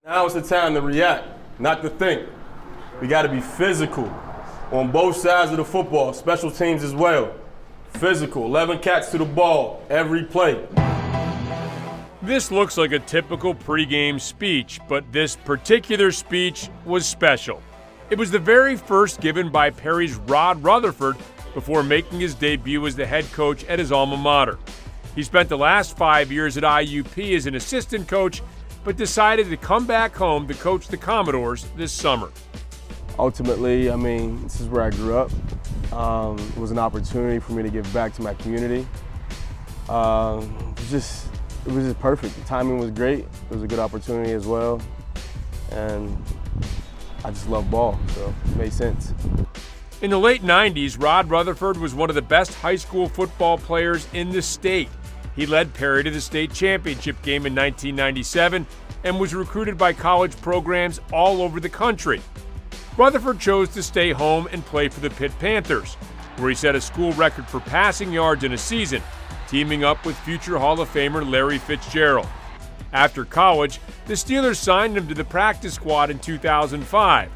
Now is the time to react, not to think. We got to be physical on both sides of the football, special teams as well. Physical, 11 cats to the ball, every play. This looks like a typical pregame speech, but this particular speech was special. It was the very first given by Perry's Rod Rutherford before making his debut as the head coach at his alma mater. He spent the last 5 years at IUP as an assistant coach, but decided to come back home to coach the Commodores this summer. Ultimately, this is where I grew up. It was an opportunity for me to give back to my community. It was just perfect. The timing was great. It was a good opportunity as well. And I just love ball, so it made sense. In the late 90s, Rod Rutherford was one of the best high school football players in the state. He led Perry to the state championship game in 1997 and was recruited by college programs all over the country. Rutherford chose to stay home and play for the Pitt Panthers, where he set a school record for passing yards in a season, teaming up with future Hall of Famer Larry Fitzgerald. After college, the Steelers signed him to the practice squad in 2005.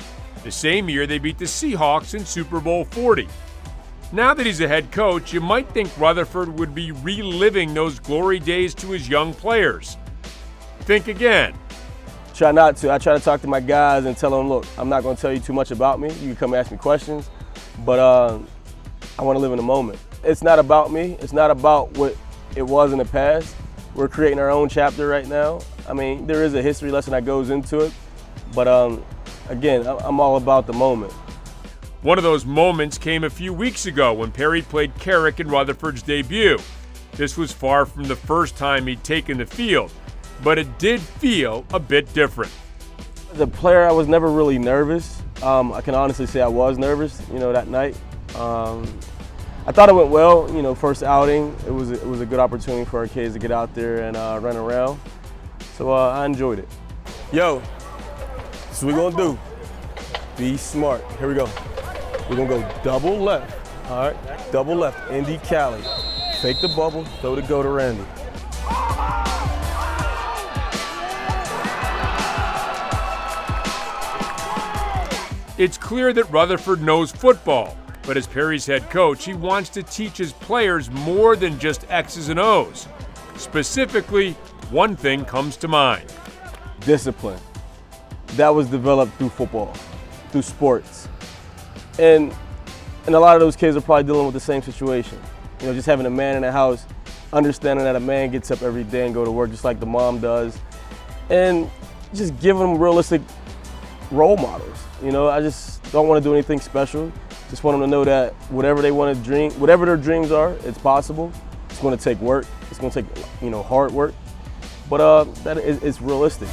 The same year, they beat the Seahawks in Super Bowl 40. Now that he's a head coach, you might think Rutherford would be reliving those glory days to his young players. Think again. Try not to. I try to talk to my guys and tell them, look, I'm not going to tell you too much about me. You can come ask me questions, but I want to live in the moment. It's not about me. It's not about what it was in the past. We're creating our own chapter right now. There is a history lesson that goes into it, but again, I'm all about the moment. One of those moments came a few weeks ago when Perry played Carrick in Rutherford's debut. This was far from the first time he'd taken the field, but it did feel a bit different. As a player, I was never really nervous. I can honestly say I was nervous, that night. I thought it went well, first outing. It was a good opportunity for our kids to get out there and run around. So I enjoyed it. Yo, this is what we're gonna do. Be smart. Here we go. We're gonna go double left. All right, double left. Indy Cali. Fake the bubble. Throw the go to Randy. It's clear that Rutherford knows football, but as Perry's head coach, he wants to teach his players more than just X's and O's. Specifically, one thing comes to mind. Discipline. That was developed through football, through sports. And a lot of those kids are probably dealing with the same situation. Just having a man in the house, understanding that a man gets up every day and go to work just like the mom does, and just giving them realistic role models. I just don't want to do anything special. Just want them to know that whatever they want to dream, whatever their dreams are, it's possible. It's going to take work. It's going to take, hard work, but it's realistic.